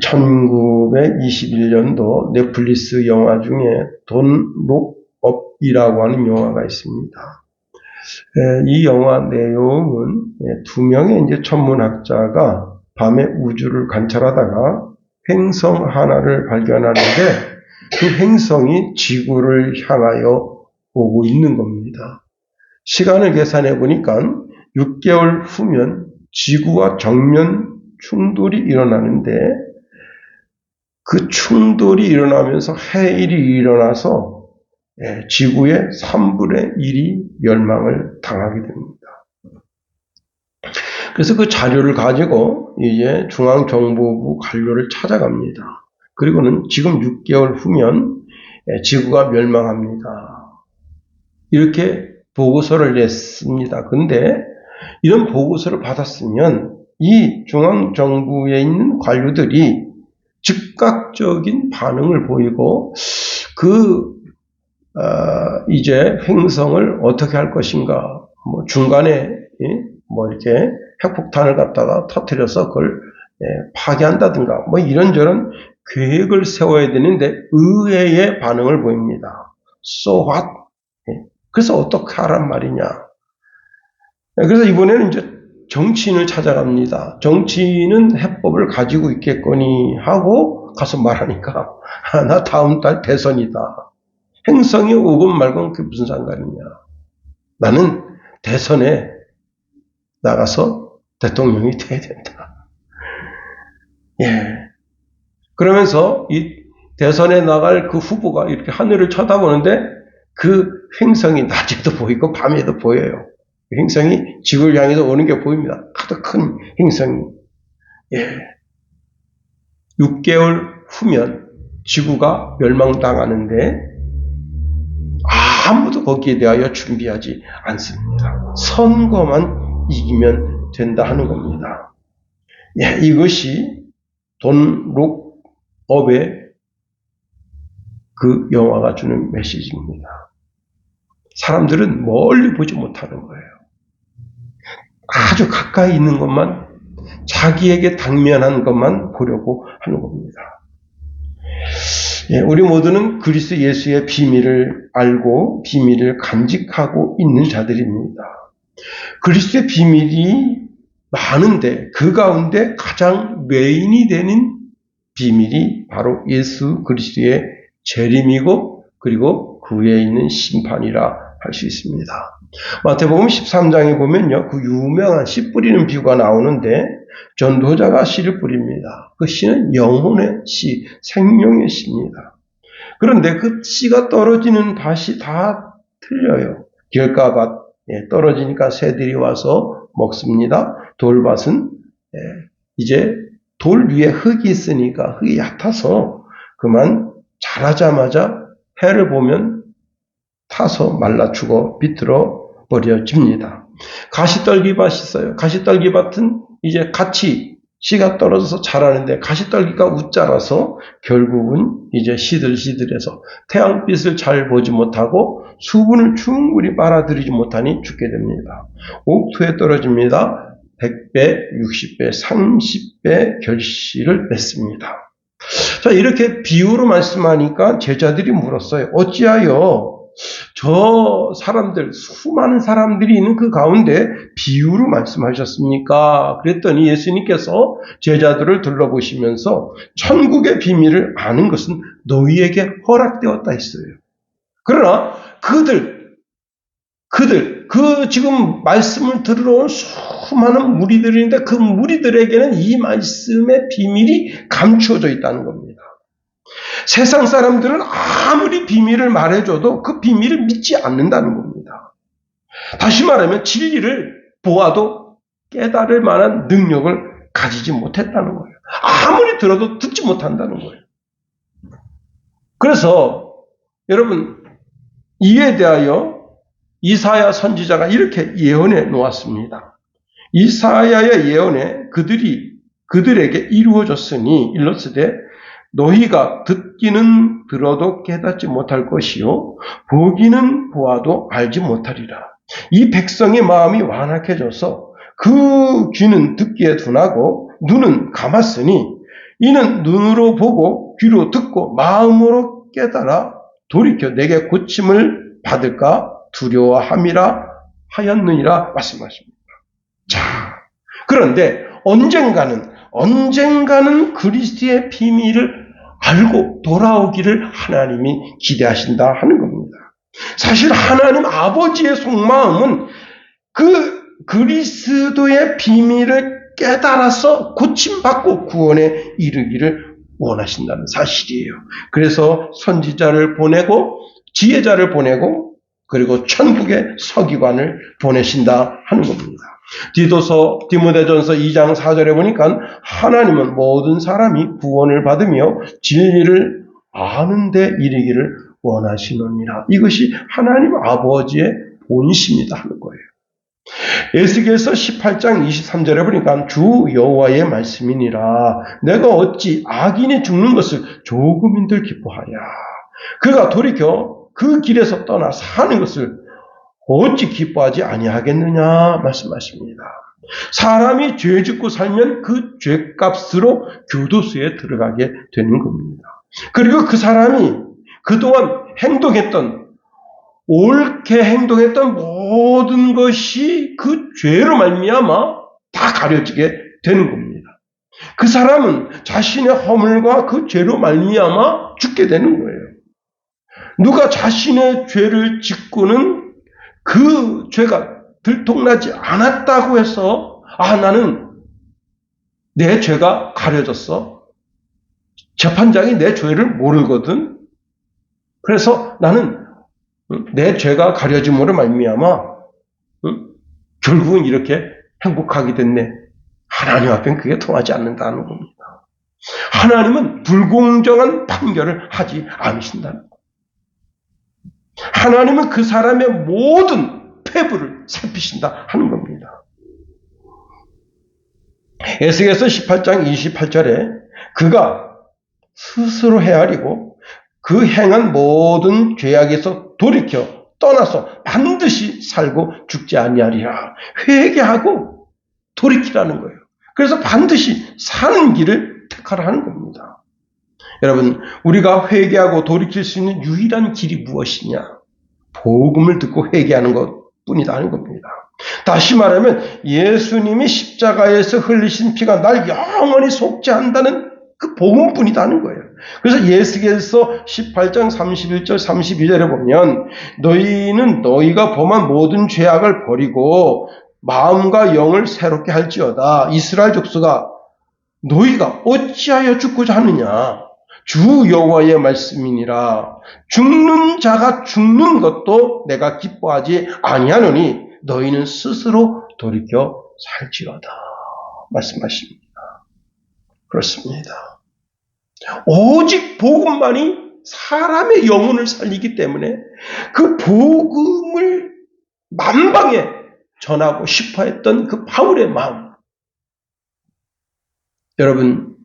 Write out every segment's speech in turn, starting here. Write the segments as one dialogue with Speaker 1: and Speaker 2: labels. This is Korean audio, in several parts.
Speaker 1: 1921년도 넷플릭스 영화 중에 Don't Look Up이라고 하는 영화가 있습니다. 이 영화 내용은 두 명의 이제 천문학자가 밤에 우주를 관찰하다가 행성 하나를 발견하는데 그 행성이 지구를 향하여 오고 있는 겁니다. 시간을 계산해 보니까 6개월 후면 지구와 정면 충돌이 일어나는데 그 충돌이 일어나면서 해일이 일어나서 지구의 3분의 1이 멸망을 당하게 됩니다. 그래서 그 자료를 가지고 이제 중앙정보부 관료를 찾아갑니다. 그리고는 지금 6개월 후면 지구가 멸망합니다. 이렇게 보고서를 냈습니다. 근데 이런 보고서를 받았으면 이 중앙정부에 있는 관료들이 즉각적인 반응을 보이고 이제 행성을 어떻게 할 것인가, 중간에 이렇게 핵폭탄을 갖다가 터뜨려서 그걸 파괴한다든가 이런저런 계획을 세워야 되는데 의외의 반응을 보입니다. So what? 그래서 어떻게 하란 말이냐? 그래서 이번에는 이제 정치인을 찾아갑니다. 정치인은 해법을 가지고 있겠거니 하고 가서 말하니까 나 다음 달 대선이다. 행성이 오건 말건 그게 무슨 상관이냐. 나는 대선에 나가서 대통령이 돼야 된다. 그러면서 이 대선에 나갈 그 후보가 이렇게 하늘을 쳐다보는데 그 행성이 낮에도 보이고 밤에도 보여요. 행성이 지구를 향해서 오는 게 보입니다. 아주 큰 행성이. 6개월 후면 지구가 멸망당하는데 아무도 거기에 대하여 준비하지 않습니다. 선거만 이기면 된다 하는 겁니다. 이것이 돈 룩 업의 그 영화가 주는 메시지입니다. 사람들은 멀리 보지 못하는 거예요. 아주 가까이 있는 것만, 자기에게 당면한 것만 보려고 하는 겁니다. 우리 모두는 그리스도 예수의 비밀을 알고 비밀을 간직하고 있는 자들입니다. 그리스도의 비밀이 많은데 그 가운데 가장 메인이 되는 비밀이 바로 예수 그리스도의 재림이고 그리고 그 위에 있는 심판이라 할 수 있습니다. 마태복음 13장에 보면요, 그 유명한 씨 뿌리는 비유가 나오는데 전도자가 씨를 뿌립니다. 그 씨는 영혼의 씨, 생명의 씨입니다. 그런데 그 씨가 떨어지는 밭이 다 틀려요. 길가밭 떨어지니까 새들이 와서 먹습니다. 돌밭은 이제 돌 위에 흙이 있으니까 흙이 얕아서 그만 자라자마자 해를 보면 타서 말라 죽어 비틀어 버려집니다. 가시떨기밭이 있어요. 가시떨기밭은 이제 같이 씨가 떨어져서 자라는데 가시떨기가 웃자라서 결국은 이제 시들시들해서 태양빛을 잘 보지 못하고 수분을 충분히 빨아들이지 못하니 죽게 됩니다. 옥토에 떨어집니다. 100배, 60배, 30배 결실을 맺습니다. 자, 이렇게 비유로 말씀하니까 제자들이 물었어요. 어찌하여 저 사람들, 수많은 사람들이 있는 그 가운데 비유로 말씀하셨습니까? 그랬더니 예수님께서 제자들을 둘러보시면서 천국의 비밀을 아는 것은 너희에게 허락되었다 했어요. 그러나 그 지금 말씀을 들으러 온 수많은 무리들인데 그 무리들에게는 이 말씀의 비밀이 감추어져 있다는 겁니다. 세상 사람들은 아무리 비밀을 말해줘도 그 비밀을 믿지 않는다는 겁니다. 다시 말하면 진리를 보아도 깨달을 만한 능력을 가지지 못했다는 거예요. 아무리 들어도 듣지 못한다는 거예요. 그래서 여러분 이에 대하여 이사야 선지자가 이렇게 예언해 놓았습니다. 이사야의 예언에 그들에게 이루어졌으니 일러스되 너희가 듣기는 들어도 깨닫지 못할 것이요 보기는 보아도 알지 못하리라. 이 백성의 마음이 완악해져서 그 귀는 듣기에 둔하고 눈은 감았으니 이는 눈으로 보고 귀로 듣고 마음으로 깨달아 돌이켜 내게 고침을 받을까 두려워함이라 하였느니라 말씀하십니다. 자, 그런데 언젠가는 그리스도의 비밀을 알고 돌아오기를 하나님이 기대하신다 하는 겁니다. 사실 하나님 아버지의 속마음은 그 그리스도의 비밀을 깨달아서 고침받고 구원에 이르기를 원하신다는 사실이에요. 그래서 선지자를 보내고 지혜자를 보내고 그리고 천국의 서기관을 보내신다 하는 겁니다. 디모데전서 2장 4절에 보니까 하나님은 모든 사람이 구원을 받으며 진리를 아는 데 이르기를 원하시느니라. 이것이 하나님 아버지의 본심이다 하는 거예요. 에스겔서 18장 23절에 보니까 주 여호와의 말씀이니라. 내가 어찌 악인이 죽는 것을 조금인들 기뻐하랴. 그가 돌이켜 그 길에서 떠나 사는 것을 어찌 기뻐하지 아니하겠느냐 말씀하십니다. 사람이 죄 짓고 살면 그 죄값으로 교도소에 들어가게 되는 겁니다. 그리고 그 사람이 그동안 옳게 행동했던 모든 것이 그 죄로 말미암아 다 가려지게 되는 겁니다. 그 사람은 자신의 허물과 그 죄로 말미암아 죽게 되는 거예요. 누가 자신의 죄를 짓고는 그 죄가 들통나지 않았다고 해서 나는 내 죄가 가려졌어. 재판장이 내 죄를 모르거든. 그래서 나는 내 죄가 가려짐으로 말미암아 결국은 이렇게 행복하게 됐네. 하나님 앞엔 그게 통하지 않는다는 겁니다. 하나님은 불공정한 판결을 하지 않으신다는 겁니다. 하나님은 그 사람의 모든 패부를 살피신다 하는 겁니다. 에스겔서 18장 28절에 그가 스스로 헤아리고 그 행한 모든 죄악에서 돌이켜 떠나서 반드시 살고 죽지 아니하리라. 회개하고 돌이키라는 거예요. 그래서 반드시 사는 길을 택하라 하는 겁니다. 여러분, 우리가 회개하고 돌이킬 수 있는 유일한 길이 무엇이냐? 복음을 듣고 회개하는 것뿐이다 하는 겁니다. 다시 말하면 예수님이 십자가에서 흘리신 피가 날 영원히 속죄한다는 그 복음뿐이다 하는 거예요. 그래서 예수께서 18장 31절 32절에 보면 너희는 너희가 범한 모든 죄악을 버리고 마음과 영을 새롭게 할지어다. 이스라엘 족속아 너희가 어찌하여 죽고자 하느냐? 주 여호와의 말씀이니라. 죽는 자가 죽는 것도 내가 기뻐하지 아니하노니 너희는 스스로 돌이켜 살지어다. 말씀하십니다. 그렇습니다. 오직 복음만이 사람의 영혼을 살리기 때문에 그 복음을 만방에 전하고 싶어 했던 그 바울의 마음. 여러분,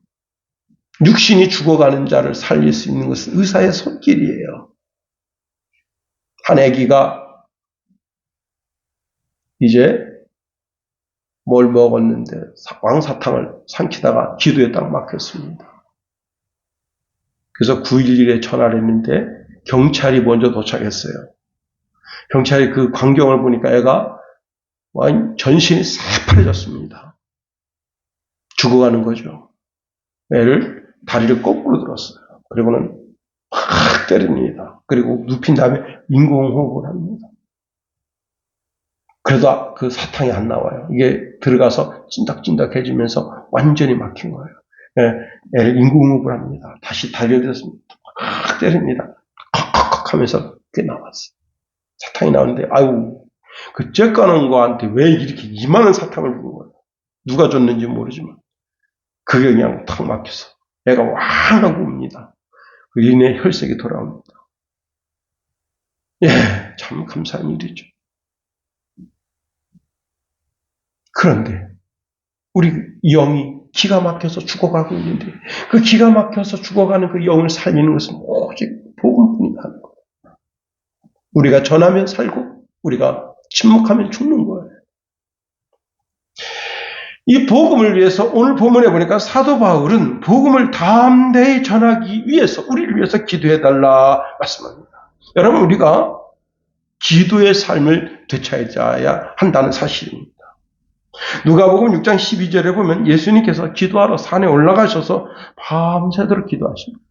Speaker 1: 육신이 죽어가는 자를 살릴 수 있는 것은 의사의 손길이에요. 한 아기가 이제 뭘 먹었는데 왕사탕을 삼키다가 기도에 딱 막혔습니다. 그래서 911에 전화를 했는데 경찰이 먼저 도착했어요. 경찰이 그 광경을 보니까 애가 전신이 새파래졌습니다. 죽어가는 거죠. 애를 다리를 거꾸로 들었어요. 그리고는 확 때립니다. 그리고 눕힌 다음에 인공호흡을 합니다. 그래도 그 사탕이 안 나와요. 이게 들어가서 찐득찐득해지면서 완전히 막힌 거예요. 애를 인공호흡을 합니다. 다시 다리를 들어서 확 때립니다. 컥컥컥 하면서 그게 나왔어요. 사탕이 나오는데 그 쬐까는 거한테 왜 이렇게 이만한 사탕을 준 거예요? 누가 줬는지 모르지만 그게 그냥 탁 막혀서 애가 왕 하고 웁니다. 그 인의 혈색이 돌아옵니다. 참 감사한 일이죠. 그런데 우리 영이 기가 막혀서 죽어가고 있는데 그 기가 막혀서 죽어가는 그 영을 살리는 것은 오직 복음뿐이다 하는 거예요. 우리가 전하면 살고 우리가 침묵하면 죽는 거예요. 이 복음을 위해서 오늘 본문에 보니까 사도 바울은 복음을 담대히 전하기 위해서 우리를 위해서 기도해달라 말씀합니다. 여러분, 우리가 기도의 삶을 되찾아야 한다는 사실입니다. 누가복음 6장 12절에 보면 예수님께서 기도하러 산에 올라가셔서 밤새도록 기도하십니다.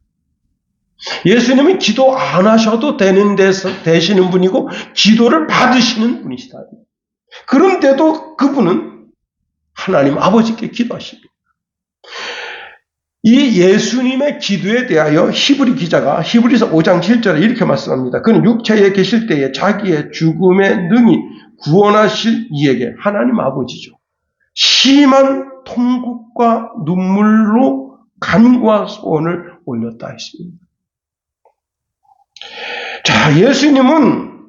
Speaker 1: 예수님은 기도 안 하셔도 되는 데서 되시는 분이고 기도를 받으시는 분이시다. 그런데도 그분은 하나님 아버지께 기도하십니다. 이 예수님의 기도에 대하여 히브리 기자가 히브리서 5장 7절에 이렇게 말씀합니다. 그는 육체에 계실 때에 자기의 죽음에 능히 구원하실 이에게 하나님 아버지죠. 심한 통곡과 눈물로 간구와 소원을 올렸다 했습니다. 자, 예수님은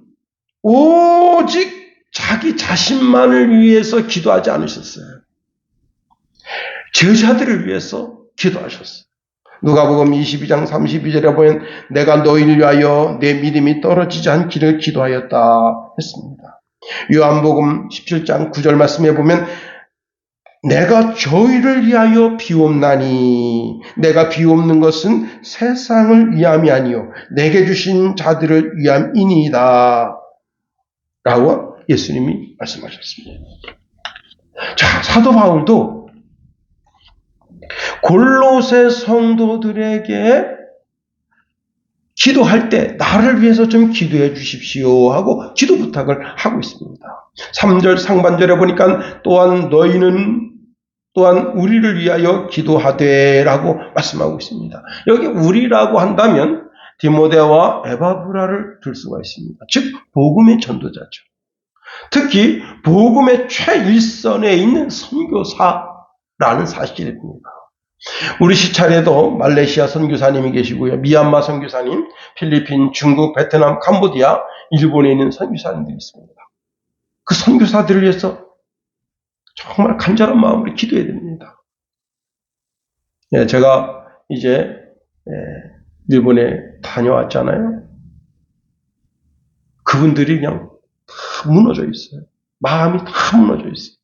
Speaker 1: 오직 자기 자신만을 위해서 기도하지 않으셨어요. 제자들을 위해서 기도하셨어요. 누가복음 22장 32절에 보면 내가 너희를 위하여 내 믿음이 떨어지지 않기를 기도하였다 했습니다. 요한복음 17장 9절 말씀에 보면 내가 저희를 위하여 비옵나니 내가 비옵는 것은 세상을 위함이 아니요 내게 주신 자들을 위함이니이다 라고 예수님이 말씀하셨습니다. 자, 사도 바울도 골로새 성도들에게 기도할 때 나를 위해서 좀 기도해 주십시오 하고 기도 부탁을 하고 있습니다. 3절 상반절에 보니까 또한 너희는 또한 우리를 위하여 기도하되 라고 말씀하고 있습니다. 여기 우리라고 한다면 디모데와 에바브라를 들 수가 있습니다. 즉 복음의 전도자죠. 특히 복음의 최일선에 있는 선교사라는 사실입니다. 우리 시찰에도 말레이시아 선교사님이 계시고요. 미얀마 선교사님, 필리핀, 중국, 베트남, 캄보디아, 일본에 있는 선교사님들이 있습니다. 그 선교사들을 위해서 정말 간절한 마음으로 기도해야 됩니다. 예, 제가 이제 일본에 다녀왔잖아요. 그분들이 그냥 다 무너져 있어요. 마음이 다 무너져 있어요.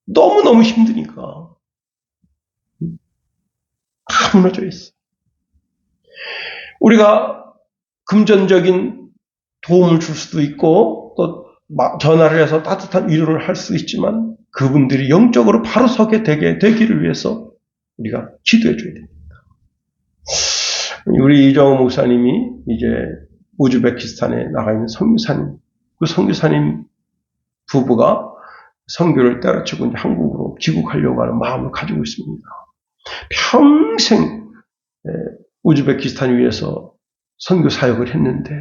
Speaker 1: 너무너무 힘드니까. 다 무너져 있어요. 우리가 금전적인 도움을 줄 수도 있고 또 전화를 해서 따뜻한 위로를 할 수 있지만 그분들이 영적으로 바로 서게 되기를 위해서 우리가 기도해 줘야 됩니다. 우리 이정호 목사님이 이제 우즈베키스탄에 나가 있는 선교사님, 그 선교사님 부부가 선교를 때려치고 이제 한국으로 귀국하려고 하는 마음을 가지고 있습니다. 평생 우즈베키스탄 위에서 선교 사역을 했는데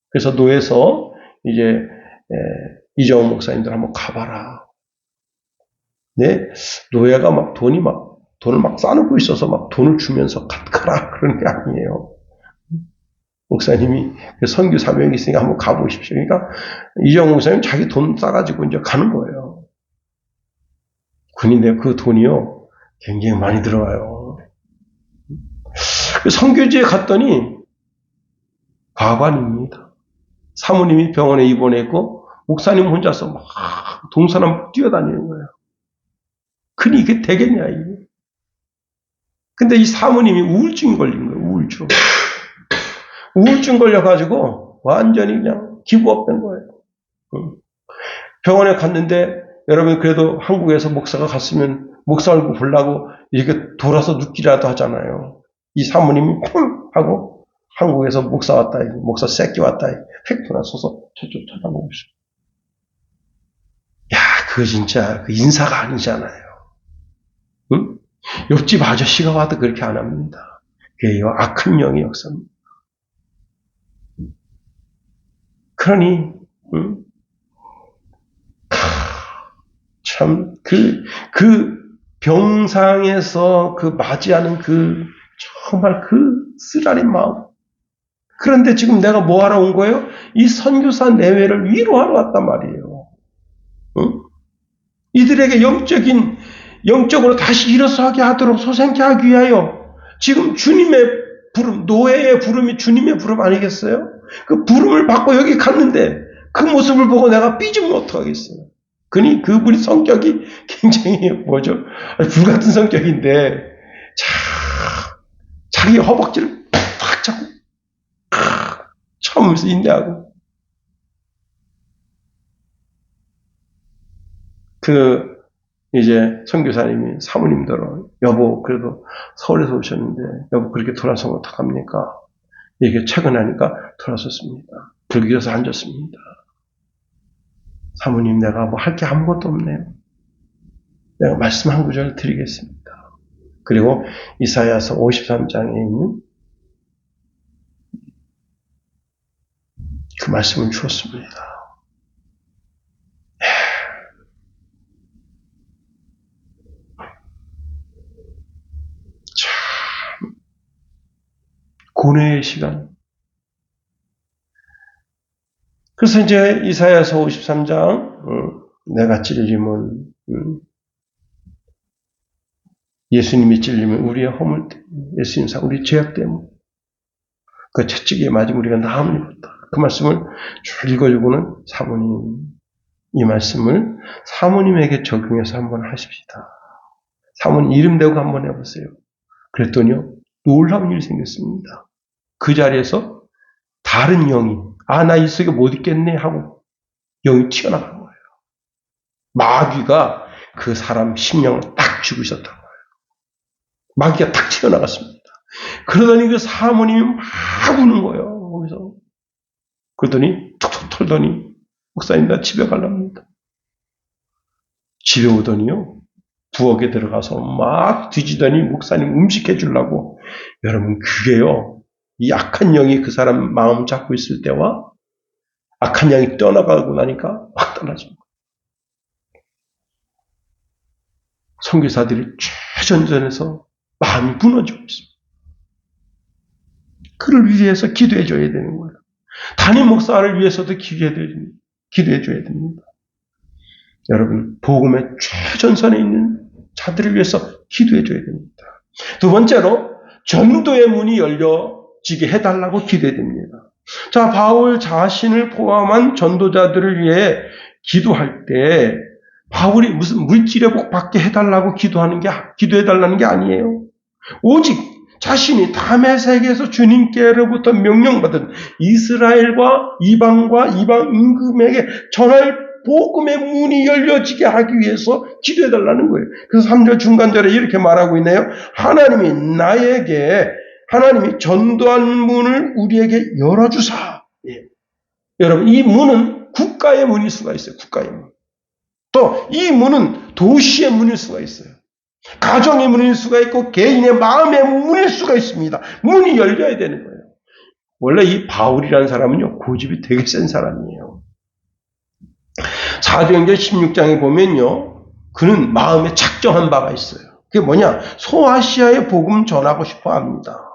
Speaker 1: 그래서 노에서 이제 이정호 목사님들 한번 가봐라. 네, 노예가 막 돈을 막 싸놓고 있어서 막 돈을 주면서 가라 그런 게 아니에요. 목사님이 선교 사명이 있으니까 한번 가보십시오. 그러니까 이정호 목사님 자기 돈 싸가지고 이제 가는 거예요. 군인데 그 돈이요 굉장히 많이 들어가요. 선교지에 갔더니 과관입니다. 사모님이 병원에 입원했고 목사님 혼자서 막 동서남 뛰어다니는 거예요. 그니 이게 되겠냐 이게. 근데 이 사모님이 우울증이 걸린 거예요. 우울증 걸려가지고 완전히 그냥 기부업된 거예요. 병원에 갔는데 여러분 그래도 한국에서 목사가 갔으면 목사 얼굴 보려고 이렇게 돌아서 눕기라도 하잖아요. 이 사모님이 쿵 하고 한국에서 목사 왔다, 목사 새끼 왔다, 휙 돌아서서 저쪽 쳐다보고 있어요. 야, 그거 진짜 그 인사가 아니잖아요. 응? 옆집 아저씨가 와도 그렇게 안 합니다. 그게 악한 영의 역사입니다. 그러니 참 그 병상에서 그 맞이하는 정말 쓰라린 마음. 그런데 지금 내가 뭐 하러 온 거예요? 이 선교사 내외를 위로하러 왔단 말이에요. 응? 이들에게 영적으로 다시 일어서게 하도록 소생케 하기 위하여 지금 주님의 부름, 노예의 부름이 주님의 부름 아니겠어요? 그 부름을 받고 여기 갔는데 그 모습을 보고 내가 삐지면 어떡하겠어요? 그분이 성격이 굉장히 불같은 성격인데, 자기 허벅지를 팍 잡고, 참으면서 인내하고, 이제 선교사님이 사모님들은, 여보, 그래도 서울에서 오셨는데, 여보, 그렇게 돌아서면 어떡합니까? 이게 최근하니까 돌아섰습니다. 불교에서 앉았습니다. 사모님, 내가 뭐 할 게 아무것도 없네요. 내가 말씀 한 구절 드리겠습니다. 그리고 이사야서 53장에 있는 그 말씀을 주었습니다. 참 고뇌의 시간. 그래서 이제 이사야서 53장 내가 찔림은 예수님이 찔리면 우리의 허물 때문에, 예수님상 우리 죄악 때문에, 그 채찍에 맞으면 우리가 나음을 입었다. 그 말씀을 쭉 읽어주고는 사모님, 이 말씀을 사모님에게 적용해서 한번 하십시다. 사모님 이름 대고 한번 해보세요. 그랬더니요, 놀라운 일이 생겼습니다. 그 자리에서 다른 영이, 나 이 속에 못 있겠네 하고 영이 튀어나간 거예요. 마귀가 그 사람 심령을 딱 쥐고 있었던 거예요. 마귀가 딱 튀어나갔습니다. 그러더니 그 사모님이 막 우는 거예요. 거기서. 그러더니 툭툭 털더니 목사님 나 집에 가랍니다. 집에 오더니요, 부엌에 들어가서 막 뒤지더니 목사님 음식해 주려고. 여러분, 그게요, 이 악한 영이 그 사람 마음 잡고 있을 때와 악한 영이 떠나가고 나니까 확 떠나죠. 선교사들이 최전선에서 마음이 무너지고 있습니다. 그를 위해서 기도해 줘야 되는 거예요. 담임 목사를 위해서도 기도해 줘야 됩니다. 여러분, 복음의 최전선에 있는 자들을 위해서 기도해 줘야 됩니다. 두 번째로, 전도의 문이 열려지게 해달라고 기도해야 됩니다. 자, 바울 자신을 포함한 전도자들을 위해 기도할 때 바울이 무슨 물질의 복 받게 해달라고 기도해달라는 게 아니에요. 오직 자신이 담의 세계에서 주님께로부터 명령받은 이스라엘과 이방 임금에게 전할 복음의 문이 열려지게 하기 위해서 기도해달라는 거예요. 그래서 3절 중간절에 이렇게 말하고 있네요. 하나님이 전도한 문을 우리에게 열어주사. 예. 여러분, 이 문은 국가의 문일 수가 있어요. 국가의 문. 또 이 문은 도시의 문일 수가 있어요. 가정의 문일 수가 있고 개인의 마음의 문일 수가 있습니다. 문이 열려야 되는 거예요. 원래 이 바울이라는 사람은요, 고집이 되게 센 사람이에요. 사도행전 16장에 보면요, 그는 마음에 작정한 바가 있어요. 그게 뭐냐? 소아시아에 복음 전하고 싶어 합니다.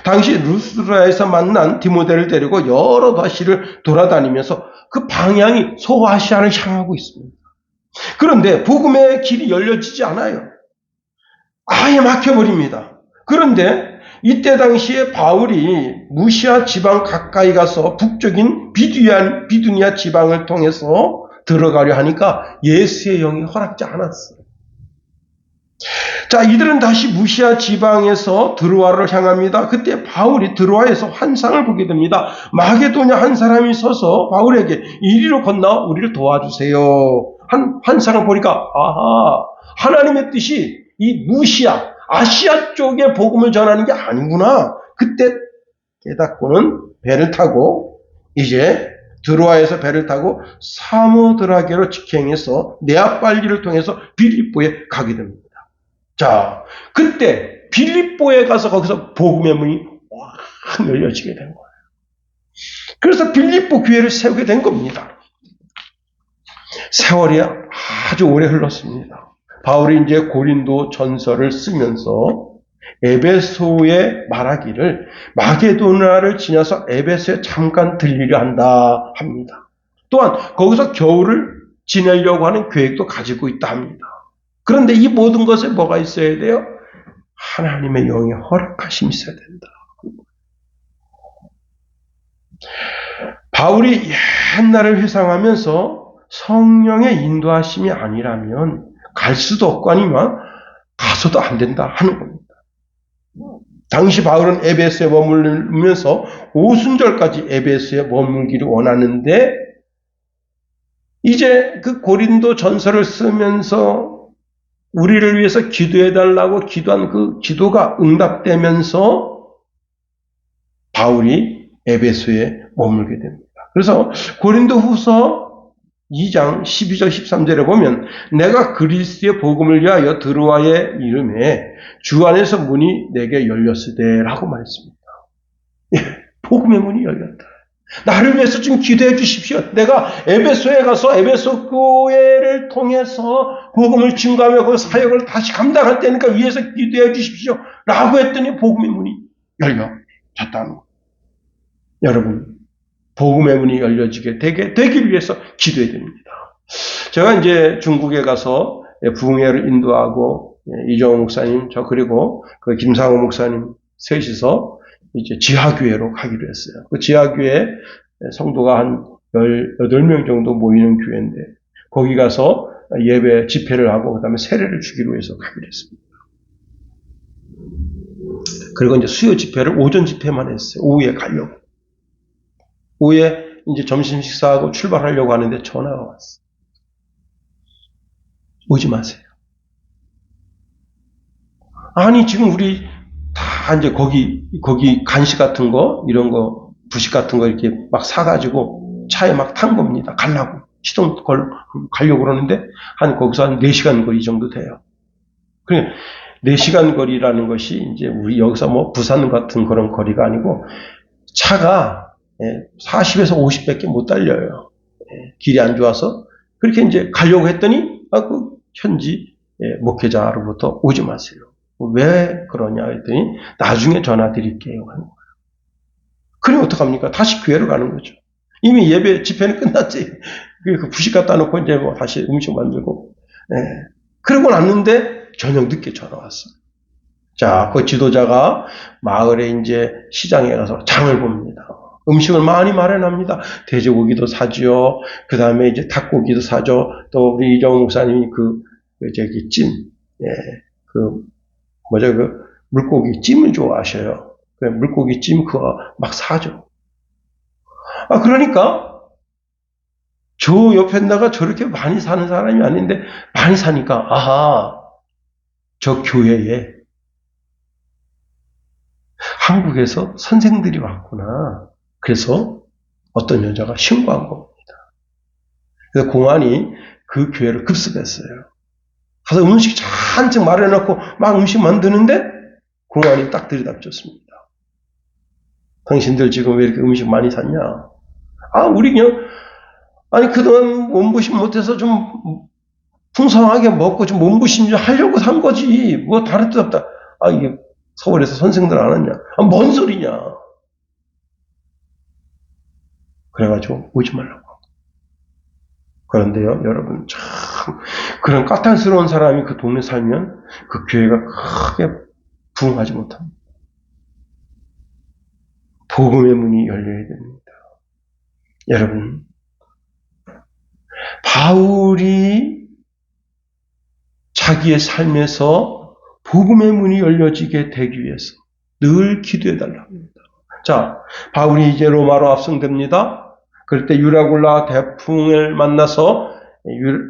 Speaker 1: 당시 루스드라에서 만난 디모데를 데리고 여러 도시를 돌아다니면서 그 방향이 소아시아를 향하고 있습니다. 그런데 복음의 길이 열려지지 않아요. 아예 막혀버립니다. 그런데 이때 당시에 바울이 무시아 지방 가까이 가서 북쪽인 비두니아 지방을 통해서 들어가려 하니까 예수의 영이 허락지 않았어요. 자, 이들은 다시 무시아 지방에서 드로아를 향합니다. 그때 바울이 드로아에서 환상을 보게 됩니다. 마게도냐 한 사람이 서서 바울에게 이리로 건너 우리를 도와주세요. 환상을 보니까 하나님의 뜻이 이 무시아, 아시아 쪽에 복음을 전하는 게 아니구나. 그때 깨닫고는 배를 타고 이제 드로아에서 배를 타고 사모드라게로 직행해서 네아팔리를 통해서 빌립보에 가게 됩니다. 자, 그때 빌립보에 가서 거기서 복음의 문이 확 열려지게 된 거예요. 그래서 빌립보 교회를 세우게 된 겁니다. 세월이 아주 오래 흘렀습니다. 바울이 이제 고린도 전서를 쓰면서 에베소에 말하기를 마게도나를 지나서 에베소에 잠깐 들리려 한다 합니다. 또한 거기서 겨울을 지내려고 하는 계획도 가지고 있다 합니다. 그런데 이 모든 것에 뭐가 있어야 돼요? 하나님의 영의 허락하심이 있어야 된다. 바울이 옛날을 회상하면서 성령의 인도하심이 아니라면 갈 수도 없고 아니면 가서도 안 된다 하는 겁니다. 당시 바울은 에베소에 머물면서 오순절까지 에베소에 머물기를 원하는데 이제 그 고린도 전서를 쓰면서 우리를 위해서 기도해달라고 기도한 그 기도가 응답되면서 바울이 에베소에 머물게 됩니다. 그래서 고린도 후서 2장 12절 13절에 보면 내가 그리스도의 복음을 위하여 드로아의 이름에 주 안에서 문이 내게 열렸으되 라고 말했습니다. 복음의 문이 열렸다. 나를 위해서 좀 기도해 주십시오. 내가 에베소에 가서 에베소 교회를 통해서 복음을 증거하며 그 사역을 다시 감당할 때니까 위해서 기도해 주십시오. 라고 했더니 복음의 문이 열려졌다는 거예요. 여러분, 복음의 문이 열려지게 되기 위해서 기도해야 됩니다. 제가 이제 중국에 가서 부흥회를 인도하고 이정호 목사님, 저 그리고 그 김상호 목사님 셋이서 이제 지하교회로 가기로 했어요. 그 지하교회 성도가 한 18명 정도 모이는 교회인데 거기 가서 예배 집회를 하고 그다음에 세례를 주기로 해서 가기로 했습니다. 그리고 이제 수요 집회를 오전 집회만 했어요. 오후에 가려고. 오후에 이제 점심 식사하고 출발하려고 하는데 전화가 왔어요. 오지 마세요. 아니 지금 우리 다 이제 거기 간식 같은 거 이런 거 부식 같은 거 이렇게 막 사가지고 차에 막 탄 겁니다. 가려고 시동 가려고 그러는데 거기서 한 4시간 거리 정도 돼요. 그래 4시간 거리라는 것이 이제 우리 여기서 뭐 부산 같은 그런 거리가 아니고 차가 40에서 50밖에 못 달려요. 길이 안 좋아서 그렇게 이제 가려고 했더니 그 현지 목회자로부터 오지 마세요. 왜 그러냐 했더니 나중에 전화 드릴게요 하는 거예요. 그럼 어떡합니까? 다시 교회로 가는 거죠. 이미 예배 집회는 끝났지. 그 부식 갖다 놓고 이제 뭐 다시 음식 만들고. 그러고 났는데 저녁 늦게 전화 왔어요. 자, 그 지도자가 마을에 이제 시장에 가서 장을 봅니다. 음식을 많이 마련합니다. 돼지고기도 사죠. 그 다음에 이제 닭고기도 사죠. 또 우리 이정우 목사님이 물고기 찜을 좋아하셔요. 물고기 찜 그거 막 사죠. 그러니까 저 옆에 나가 저렇게 많이 사는 사람이 아닌데 많이 사니까 아하, 저 교회에 한국에서 선생들이 왔구나. 그래서 어떤 여자가 신고한 겁니다. 그래서 공안이 그 교회를 급습했어요. 가서 음식 잔뜩 마련해놓고 막 음식 만드는데 공안이 딱 들이닥쳤습니다. 당신들 지금 왜 이렇게 음식 많이 샀냐? 우리 그냥 그동안 몸부심 못해서 좀 풍성하게 먹고 좀 몸부심 좀 하려고 산 거지. 뭐 다른 뜻 없다. 이게 서울에서 선생들 안 왔냐? 뭔 소리냐? 그래가지고 오지 말라고. 그런데요, 여러분, 참, 그런 까탈스러운 사람이 그 동네 살면 그 교회가 크게 부흥하지 못합니다. 복음의 문이 열려야 됩니다. 여러분, 바울이 자기의 삶에서 복음의 문이 열려지게 되기 위해서 늘 기도해달라고 합니다. 자, 바울이 이제 로마로 압송됩니다. 그럴 때 유라굴라 대풍을 만나서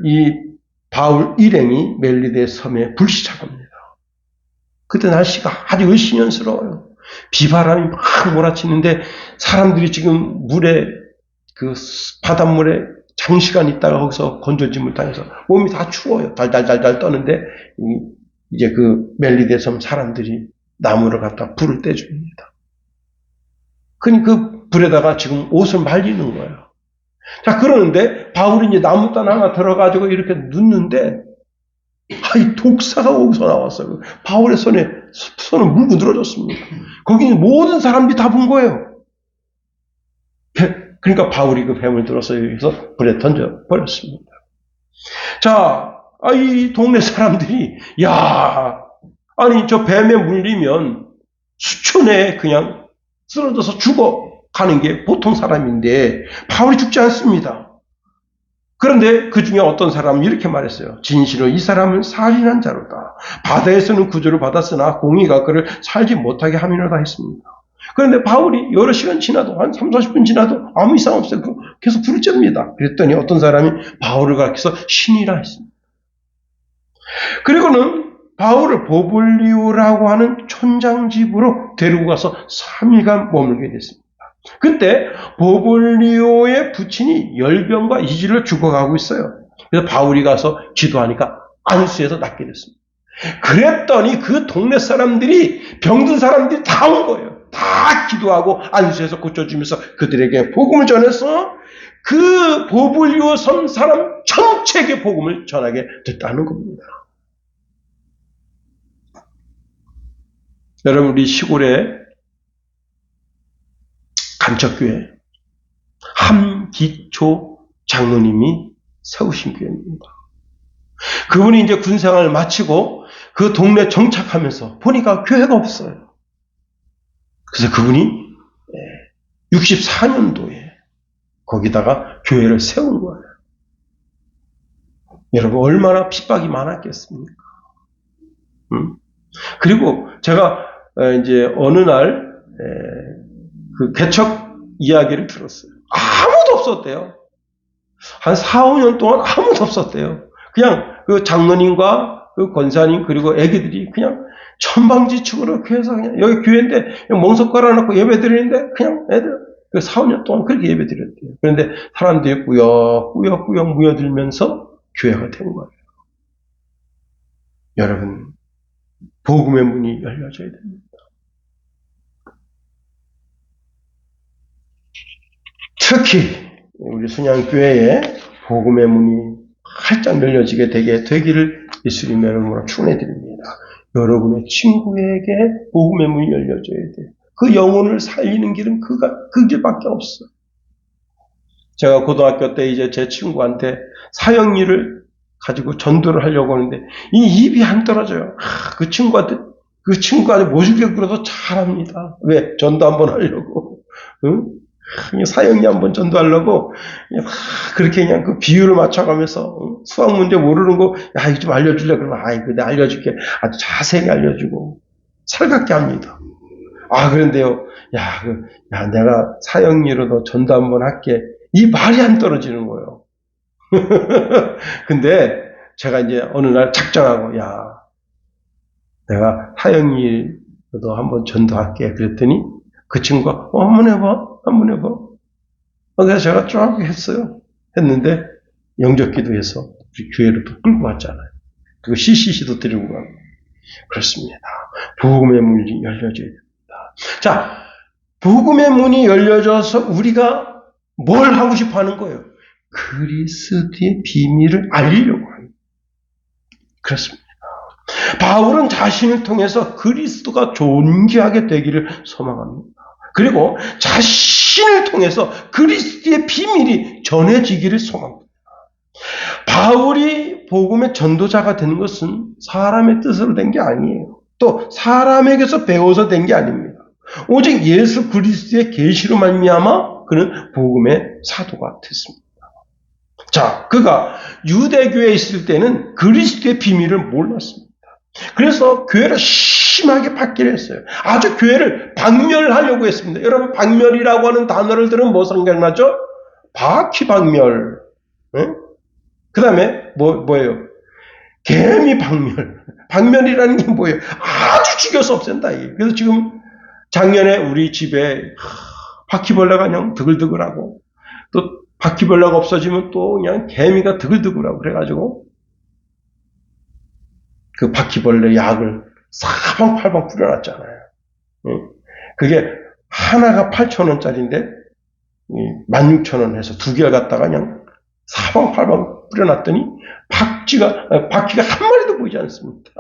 Speaker 1: 이 바울 일행이 멜리데 섬에 불시착합니다. 그때 날씨가 아주 을씨년스러워요. 비바람이 막 몰아치는데 사람들이 지금 그 바닷물에 장시간 있다가 거기서 건조짐을 당해서 몸이 다 추워요. 달달달달 떠는데 이제 그 멜리데 섬 사람들이 나무를 갖다 불을 떼줍니다. 그 불에다가 지금 옷을 말리는 거예요. 자, 그러는데 바울이 이제 나무단 하나 들어가지고 이렇게 눕는데 이 독사가 거기서 나왔어요. 바울의 손을 물고 늘어졌습니다. 거기 있는 모든 사람들이 다 본 거예요. 그러니까 바울이 그 뱀을 들어서 여기서 불에 던져버렸습니다. 자, 이 동네 사람들이 저 뱀에 물리면 수초 내에 그냥 쓰러져서 죽어가는 게 보통 사람인데 바울이 죽지 않습니다. 그런데 그 중에 어떤 사람은 이렇게 말했어요. 진실로 이 사람은 살인한 자로다. 바다에서는 구조를 받았으나 공의가 그를 살지 못하게 함이로다 했습니다. 그런데 바울이 여러 시간 지나도 한 3, 40분 지나도 아무 이상 없어요. 계속 불을 쬐입니다. 그랬더니 어떤 사람이 바울을 가르쳐서 신이라 했습니다. 그리고는 바울을 보블리오라고 하는 촌장집으로 데리고 가서 3일간 머물게 됐습니다. 그때 보블리오의 부친이 열병과 이질로 죽어가고 있어요. 그래서 바울이 가서 기도하니까 안수해서 낫게 됐습니다. 그랬더니 그 동네 사람들이, 병든 사람들이 다 온 거예요. 다 기도하고 안수해서 고쳐주면서 그들에게 복음을 전해서 그 보블리오 섬 사람 전체에게 복음을 전하게 됐다는 겁니다. 여러분, 우리 시골에 간척교회 함기초 장로님이 세우신 교회입니다. 그분이 이제 군생활을 마치고 그 동네 정착하면서 보니까 교회가 없어요. 그래서 그분이 64년도에 거기다가 교회를 세운 거예요. 여러분, 얼마나 핍박이 많았겠습니까? 그리고 제가 이제 어느 날 그 개척 이야기를 들었어요. 아무도 없었대요. 한 4, 5년 동안 아무도 없었대요. 그냥 그 장로님과 그 권사님 그리고 애기들이 그냥 천방지축으로 교회에서 그냥 여기 교회인데 멍석 깔아놓고 예배 드리는데 그냥 애들 그 4, 5년 동안 그렇게 예배 드렸대요. 그런데 사람들이 꾸역꾸역 모여들면서 교회가 된 거예요. 여러분, 복음의 문이 열려져야 됩니다. 특히 우리 순양교회에 복음의 문이 활짝 열려지게 되기를 예수님의 이름으로 축원해드립니다. 여러분의 친구에게 복음의 문이 열려져야 돼요. 그 영혼을 살리는 길은 그 길밖에 없어요. 제가 고등학교 때 이제 제 친구한테 사형리를 가지고 전도를 하려고 하는데 이 입이 안 떨어져요. 그 친구한테 모질게 굴어도 잘합니다. 왜? 전도 한번 하려고. 응? 사형리 한번 전도하려고 그렇게 그냥 그 비율을 맞춰가면서 수학 문제 모르는 거 야 이거 좀 알려줄래? 그러면 이거 내가 알려줄게. 아주 자세히 알려주고 살갑게 합니다. 그런데요, 내가 사형리로도 전도 한번 할게. 이 말이 안 떨어지는 거예요. 근데 제가 이제 어느 날 작정하고 내가 사형리로도 한번 전도할게. 그랬더니 그 친구가 한번 해봐. 그래서 제가 쫙 했어요. 했는데 영접 기도해서 우리 교회로 또 끌고 왔잖아요. 그리고 CCC도 드리고 가고 그렇습니다. 복음의 문이 열려져야 됩니다. 자, 복음의 문이 열려져서 우리가 뭘 하고 싶어 하는 거예요? 그리스도의 비밀을 알리려고 합니다. 그렇습니다. 바울은 자신을 통해서 그리스도가 존귀하게 되기를 소망합니다. 그리고 자신을 통해서 그리스도의 비밀이 전해지기를 소망합니다. 바울이 복음의 전도자가 된 것은 사람의 뜻으로 된 게 아니에요. 또 사람에게서 배워서 된 게 아닙니다. 오직 예수 그리스도의 계시로 말미암아 그는 복음의 사도가 됐습니다. 자, 그가 유대교회에 있을 때는 그리스도의 비밀을 몰랐습니다. 그래서 교회를 심하게 받기를 했어요. 아주 교회를 박멸하려고 했습니다. 여러분, 박멸이라고 하는 단어를 들으면 뭐 생각나죠? 바퀴박멸. 그 다음에 뭐예요? 개미 박멸. 박멸이라는 게 뭐예요? 아주 죽여서 없앤다. 그래서 지금 작년에 우리 집에 바퀴벌레가 그냥 드글드글하고 또 바퀴벌레가 없어지면 또 그냥 개미가 드글드글하고 그래가지고 그 바퀴벌레 약을 사방팔방 뿌려놨잖아요. 그게 하나가 8,000원짜리인데 16,000원 해서 두 개를 갖다가 그냥 사방팔방 뿌려놨더니 바퀴가 한 마리도 보이지 않습니다.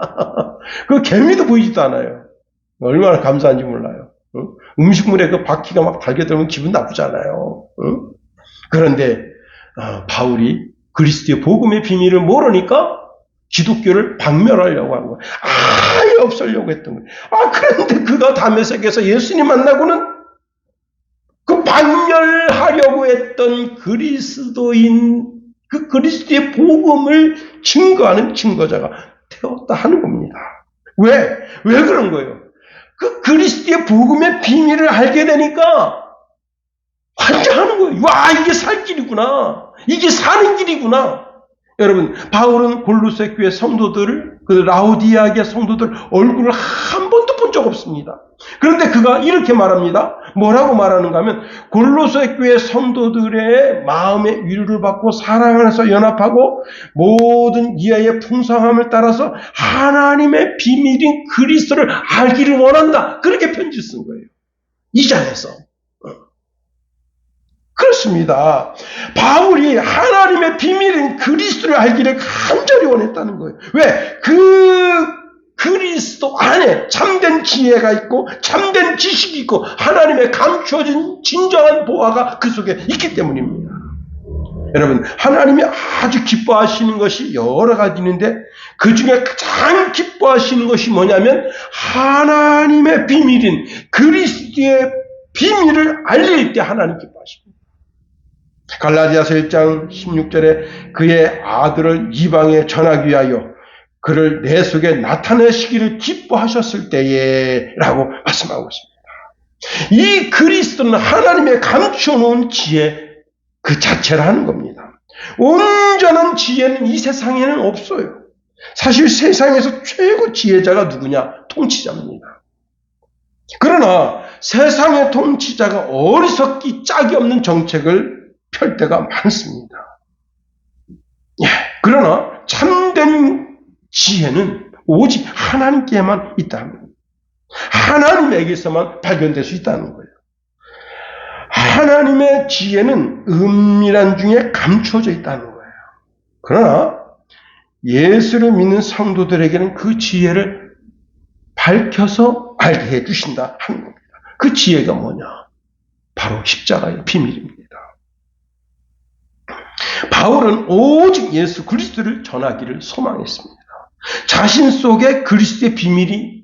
Speaker 1: 그 개미도 보이지도 않아요. 얼마나 감사한지 몰라요. 음식물에 그 바퀴가 막 달겨들면 기분 나쁘잖아요. 그런데 바울이 그리스도의 복음의 비밀을 모르니까 기독교를 박멸하려고 한 거예요. 아예 없애려고 했던 거예요. 그런데 그가 다메섹에서 예수님 만나고는 그 박멸하려고 했던 그리스도인 그 그리스도의 복음을 증거하는 증거자가 되었다 하는 겁니다. 왜 그런 거예요? 그 그리스도의 복음의 비밀을 알게 되니까 환장하는 거예요. 와, 이게 살 길이구나. 이게 사는 길이구나. 여러분, 바울은 골로새 교회 성도들을, 그 라우디아의 성도들 얼굴을 한 번도 본 적 없습니다. 그런데 그가 이렇게 말합니다. 뭐라고 말하는가 하면, 골로새 교회 성도들의 마음의 위로를 받고 사랑 안에서 연합하고 모든 이하의 풍성함을 따라서 하나님의 비밀인 그리스도를 알기를 원한다. 그렇게 편지 쓴 거예요. 이 장에서. 그렇습니다. 바울이 하나님의 비밀인 그리스도를 알기를 간절히 원했다는 거예요. 왜? 그 그리스도 안에 참된 지혜가 있고 참된 지식이 있고 하나님의 감추어진 진정한 보화가 그 속에 있기 때문입니다. 여러분, 하나님이 아주 기뻐하시는 것이 여러 가지 있는데 그 중에 가장 기뻐하시는 것이 뭐냐면 하나님의 비밀인 그리스도의 비밀을 알릴 때 하나님 기뻐하십니다. 갈라디아서 1장 16절에 그의 아들을 이방에 전하기 위하여 그를 내 속에 나타내시기를 기뻐하셨을 때에 라고 말씀하고 있습니다. 이 그리스도는 하나님의 감춰놓은 지혜 그 자체라는 겁니다. 온전한 지혜는 이 세상에는 없어요. 사실 세상에서 최고 지혜자가 누구냐? 통치자입니다. 그러나 세상의 통치자가 어리석기 짝이 없는 정책을 펼 때가 많습니다. 그러나 참된 지혜는 오직 하나님께만 있다는 거예요. 하나님에게서만 발견될 수 있다는 거예요. 하나님의 지혜는 은밀한 중에 감춰져 있다는 거예요. 그러나 예수를 믿는 성도들에게는 그 지혜를 밝혀서 알게 해주신다 하는 겁니다. 그 지혜가 뭐냐? 바로 십자가의 비밀입니다. 바울은 오직 예수 그리스도를 전하기를 소망했습니다. 자신 속에 그리스도의 비밀이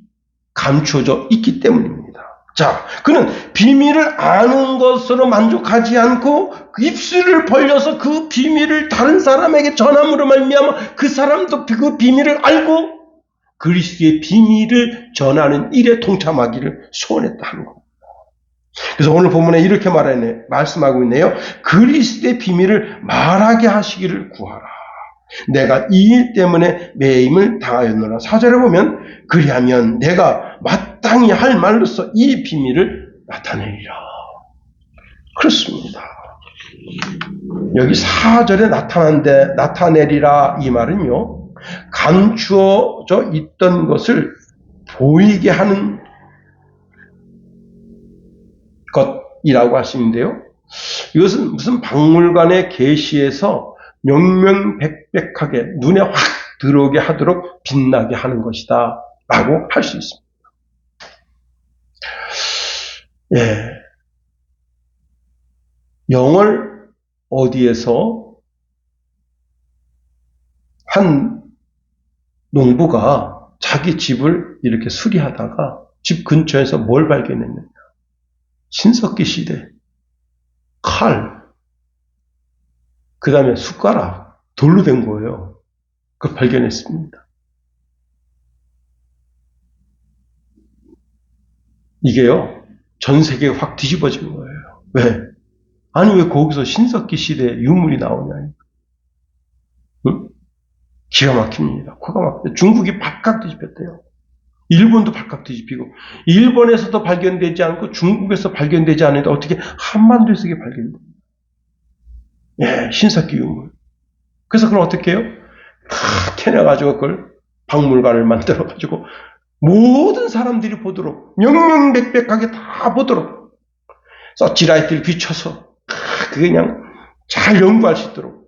Speaker 1: 감춰져 있기 때문입니다. 자, 그는 비밀을 아는 것으로 만족하지 않고 입술을 벌려서 그 비밀을 다른 사람에게 전함으로 말미암아 그 사람도 그 비밀을 알고 그리스도의 비밀을 전하는 일에 동참하기를 소원했다 하는 겁니다. 그래서 오늘 본문에 이렇게 말씀하고 있네요. 그리스도의 비밀을 말하게 하시기를 구하라. 내가 이 일 때문에 매임을 당하였노라. 4절에 보면 그리하면 내가 마땅히 할 말로서 이 비밀을 나타내리라. 그렇습니다. 여기 4절에 나타내리라 이 말은요, 감추어져 있던 것을 보이게 하는 것이라고 하시는데요. 이것은 무슨 박물관의 계시에서 명명백백하게 눈에 확 들어오게 하도록 빛나게 하는 것이다 라고 할 수 있습니다. 예. 영월 어디에서 한 농부가 자기 집을 이렇게 수리하다가 집 근처에서 뭘 발견했느냐? 신석기 시대 칼, 그 다음에 숟가락, 돌로 된 거예요. 그걸 발견했습니다. 이게요, 전 세계에 확 뒤집어진 거예요. 왜? 아니, 왜 거기서 신석기 시대 유물이 나오냐? 응? 기가 막힙니다. 코가 막혀요. 중국이 발칵 뒤집혔대요. 일본도 발칵 뒤집히고, 일본에서도 발견되지 않고 중국에서 발견되지 않는데 어떻게 한반도에서 이게 발견돼요? 예, 신석기 유물. 그래서 그걸 어떻게 해요? 다 캐내가지고 그걸 박물관을 만들어가지고 모든 사람들이 보도록 명명백백하게 다 보도록 서치라이트를 비춰서 그게 그냥 잘 연구할 수 있도록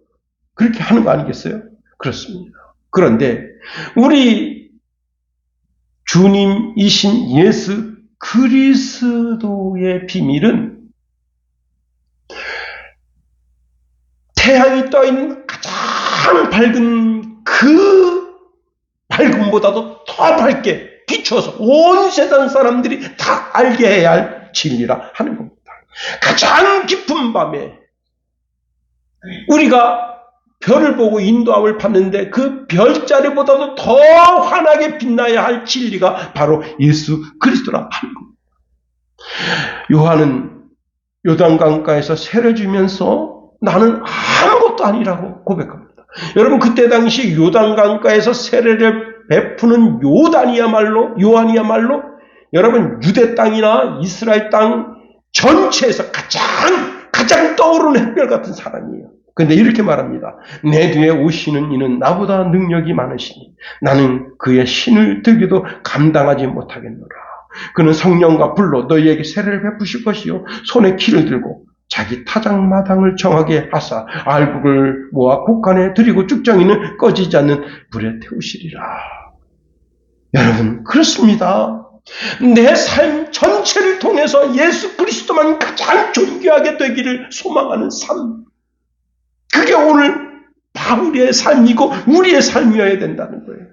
Speaker 1: 그렇게 하는 거 아니겠어요? 그렇습니다. 그런데 우리 주님이신 예수 그리스도의 비밀은 태양이 떠있는 가장 밝은 그 밝음보다도 더 밝게 비춰서 온 세상 사람들이 다 알게 해야 할 진리라 하는 겁니다. 가장 깊은 밤에 우리가 별을 보고 인도함을 받는데 그 별자리보다도 더 환하게 빛나야 할 진리가 바로 예수 그리스도라 하는 겁니다. 요한은 요단강가에서 세례 주면서 나는 아무것도 아니라고 고백합니다. 여러분, 그때 당시 요단강가에서 세례를 베푸는 요한이야말로 여러분, 유대 땅이나 이스라엘 땅 전체에서 가장 떠오르는 햇별 같은 사람이에요. 근데 이렇게 말합니다. 내 뒤에 오시는 이는 나보다 능력이 많으시니 나는 그의 신을 들기도 감당하지 못하겠노라. 그는 성령과 불로 너희에게 세례를 베푸실 것이요 손에 키를 들고 자기 타작마당을 정하게 하사 알곡을 모아 곡간에 들이고 쭉정이는 꺼지지 않는 불에 태우시리라. 여러분, 그렇습니다. 내 삶 전체를 통해서 예수 그리스도만 가장 존귀하게 되기를 소망하는 삶, 그게 오늘 바울의 삶이고 우리의 삶이어야 된다는 거예요.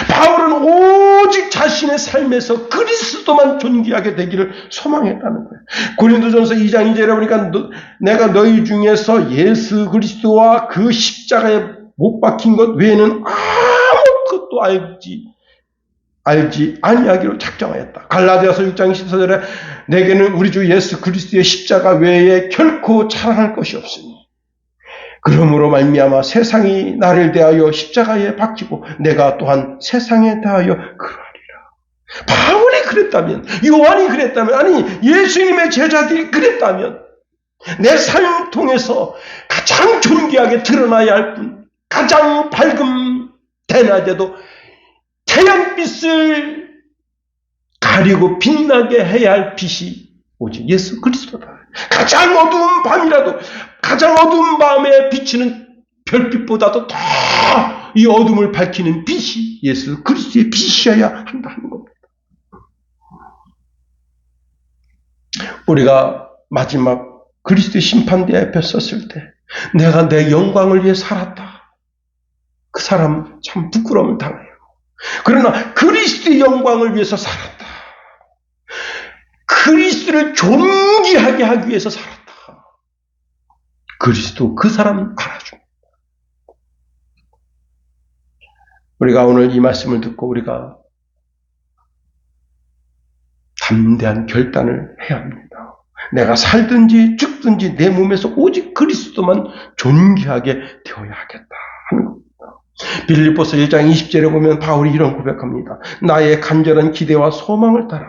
Speaker 1: 바울은 오직 자신의 삶에서 그리스도만 존귀하게 되기를 소망했다는 거예요. 고린도전서 2장 2절에 보니까 내가 너희 중에서 예수 그리스도와 그 십자가에 못 박힌 것 외에는 아무것도 알지 아니하기로 작정하였다. 갈라디아서 6장 14절에 내게는 우리 주 예수 그리스도의 십자가 외에 결코 자랑할 것이 없으니 그러므로 말미암아 세상이 나를 대하여 십자가에 박히고 내가 또한 세상에 대하여 그러하리라. 바울이 그랬다면, 요한이 그랬다면, 아니 예수님의 제자들이 그랬다면 내 삶을 통해서 가장 존귀하게 드러나야 할 분, 가장 밝은 대낮에도 태양빛을 가리고 빛나게 해야 할 빛이 오직 예수 그리스도다. 가장 어두운 밤이라도 가장 어두운 밤에 비치는 별빛보다도 더 이 어둠을 밝히는 빛이 예수 그리스도의 빛이어야 한다는 겁니다. 우리가 마지막 그리스도의 심판대 앞에 섰을 때 내가 내 영광을 위해 살았다. 그 사람 참 부끄러움을 당해요. 그러나 그리스도의 영광을 위해서 살았다. 그리스도를 존귀하게 하기 위해서 살았다. 그리스도 그 사람 알아줍니다. 우리가 오늘 이 말씀을 듣고 우리가 담대한 결단을 해야 합니다. 내가 살든지 죽든지 내 몸에서 오직 그리스도만 존귀하게 되어야 하겠다 하는 겁니다. 빌립보서 1장 20절에 보면 바울이 이런 고백합니다. 나의 간절한 기대와 소망을 따라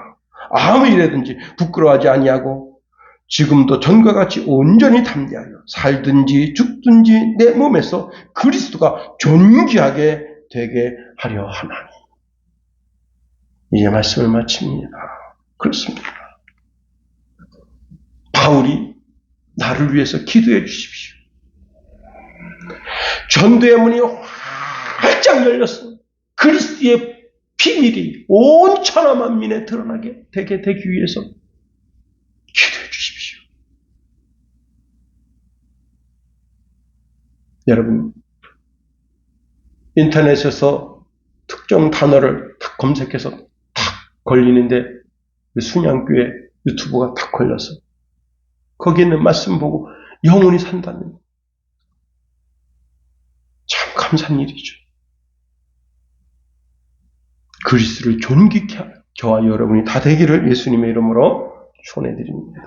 Speaker 1: 아무 일에든지 부끄러워하지 아니하고 지금도 전과 같이 온전히 담대하여 살든지 죽든지 내 몸에서 그리스도가 존귀하게 되게 하려 하나니. 이제 말씀을 마칩니다. 그렇습니다. 바울이 나를 위해서 기도해 주십시오. 전도의 문이 활짝 열렸습니다. 그리스도의 비밀이 온 천하 만민에 드러나게 되게 되기 위해서 기도해 주십시오. 여러분, 인터넷에서 특정 단어를 탁 검색해서 탁 걸리는데 순양교회 유튜브가 탁 걸려서 거기에 있는 말씀 보고 영혼이 산다는 참 감사한 일이죠. 그리스도를 존귀케 저와 여러분이 다 되기를 예수님의 이름으로 축원해드립니다.